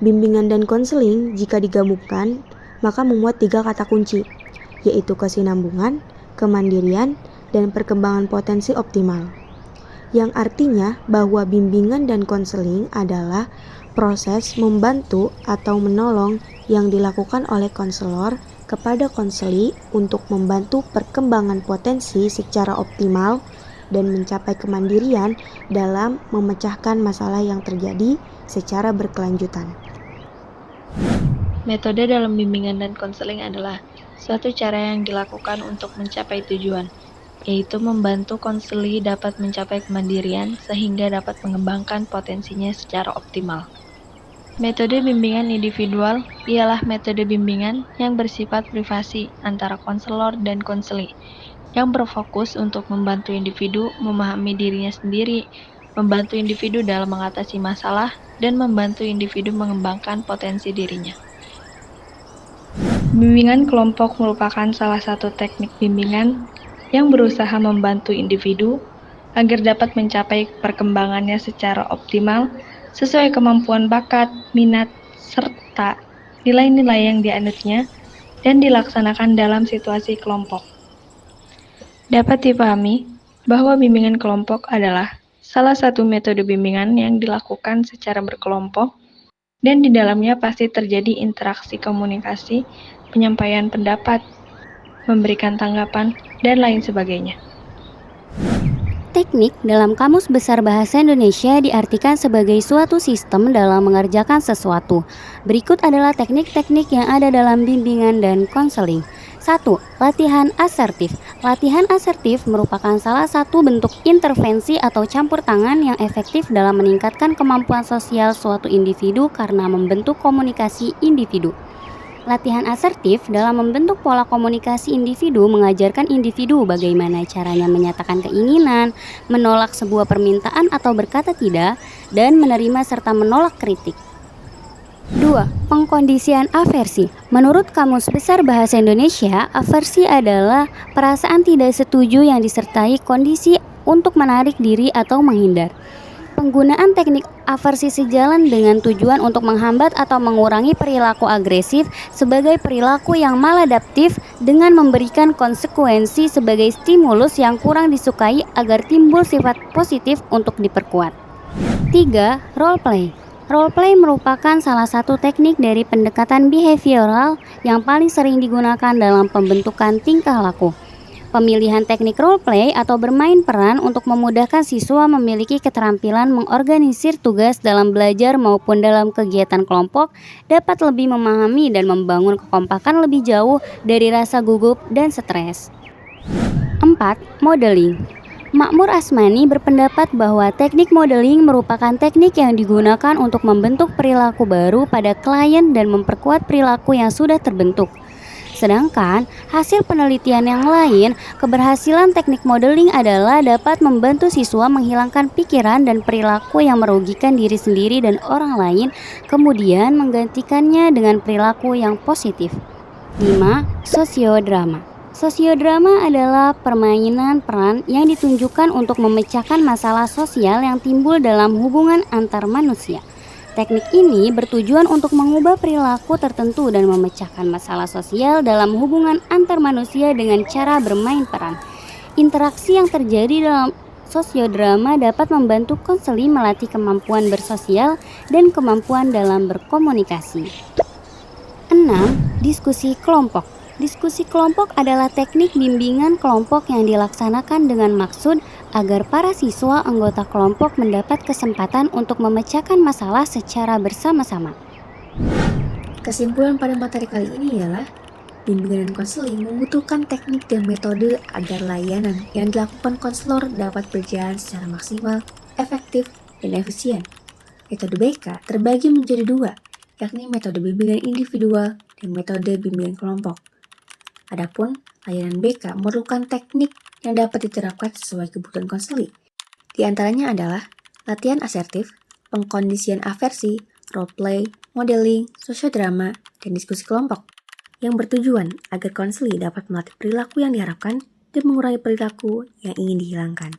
Bimbingan dan konseling jika digabungkan maka memuat 3 kata kunci, yaitu kesinambungan, kemandirian, dan perkembangan potensi optimal. Yang artinya bahwa bimbingan dan konseling adalah proses membantu atau menolong yang dilakukan oleh konselor kepada konseli untuk membantu perkembangan potensi secara optimal dan mencapai kemandirian dalam memecahkan masalah yang terjadi secara berkelanjutan. Metode dalam bimbingan dan konseling adalah suatu cara yang dilakukan untuk mencapai tujuan, yaitu membantu konseli dapat mencapai kemandirian sehingga dapat mengembangkan potensinya secara optimal. Metode bimbingan individual ialah metode bimbingan yang bersifat privasi antara konselor dan konseli, yang berfokus untuk membantu individu memahami dirinya sendiri, membantu individu dalam mengatasi masalah, dan membantu individu mengembangkan potensi dirinya. Bimbingan kelompok merupakan salah satu teknik bimbingan yang berusaha membantu individu agar dapat mencapai perkembangannya secara optimal sesuai kemampuan bakat, minat, serta nilai-nilai yang dianutnya dan dilaksanakan dalam situasi kelompok. Dapat dipahami bahwa bimbingan kelompok adalah salah satu metode bimbingan yang dilakukan secara berkelompok dan di dalamnya pasti terjadi interaksi komunikasi, penyampaian pendapat, memberikan tanggapan, dan lain sebagainya. Teknik dalam Kamus Besar Bahasa Indonesia diartikan sebagai suatu sistem dalam mengerjakan sesuatu. Berikut adalah teknik-teknik yang ada dalam bimbingan dan konseling. 1. Latihan asertif. Latihan asertif merupakan salah satu bentuk intervensi atau campur tangan yang efektif dalam meningkatkan kemampuan sosial suatu individu karena membentuk komunikasi individu. Latihan asertif dalam membentuk pola komunikasi individu mengajarkan individu bagaimana caranya menyatakan keinginan, menolak sebuah permintaan atau berkata tidak, dan menerima serta menolak kritik. 2. Pengkondisian aversi. Menurut Kamus Besar Bahasa Indonesia, aversi adalah perasaan tidak setuju yang disertai kondisi untuk menarik diri atau menghindar. Penggunaan teknik aversi sejalan dengan tujuan untuk menghambat atau mengurangi perilaku agresif sebagai perilaku yang maladaptif dengan memberikan konsekuensi sebagai stimulus yang kurang disukai agar timbul sifat positif untuk diperkuat. 3. Role play. Role play merupakan salah satu teknik dari pendekatan behavioral yang paling sering digunakan dalam pembentukan tingkah laku. Pemilihan teknik role play atau bermain peran untuk memudahkan siswa memiliki keterampilan mengorganisir tugas dalam belajar maupun dalam kegiatan kelompok dapat lebih memahami dan membangun kekompakan lebih jauh dari rasa gugup dan stres. 4. Modeling. Makmur Asmani berpendapat bahwa teknik modeling merupakan teknik yang digunakan untuk membentuk perilaku baru pada klien dan memperkuat perilaku yang sudah terbentuk. Sedangkan hasil penelitian yang lain, keberhasilan teknik modeling adalah dapat membantu siswa menghilangkan pikiran dan perilaku yang merugikan diri sendiri dan orang lain, kemudian menggantikannya dengan perilaku yang positif. 5. Sosiodrama. Sosiodrama adalah permainan peran yang ditunjukkan untuk memecahkan masalah sosial yang timbul dalam hubungan antar manusia. Teknik ini bertujuan untuk mengubah perilaku tertentu dan memecahkan masalah sosial dalam hubungan antar manusia dengan cara bermain peran. Interaksi yang terjadi dalam sosiodrama dapat membantu konseli melatih kemampuan bersosial dan kemampuan dalam berkomunikasi. 6. Diskusi kelompok. Diskusi kelompok adalah teknik bimbingan kelompok yang dilaksanakan dengan maksud agar para siswa anggota kelompok mendapat kesempatan untuk memecahkan masalah secara bersama-sama. Kesimpulan pada materi kali ini ialah bimbingan dan konseling membutuhkan teknik dan metode agar layanan yang dilakukan konselor dapat berjalan secara maksimal, efektif, dan efisien. Metode BK terbagi menjadi 2, yakni metode bimbingan individual dan metode bimbingan kelompok. Adapun layanan BK memerlukan teknik yang dapat diterapkan sesuai kebutuhan konseli. Di antaranya adalah latihan asertif, pengkondisian aversi, role play, modeling, sosiodrama, dan diskusi kelompok yang bertujuan agar konseli dapat melatih perilaku yang diharapkan dan mengurangi perilaku yang ingin dihilangkan.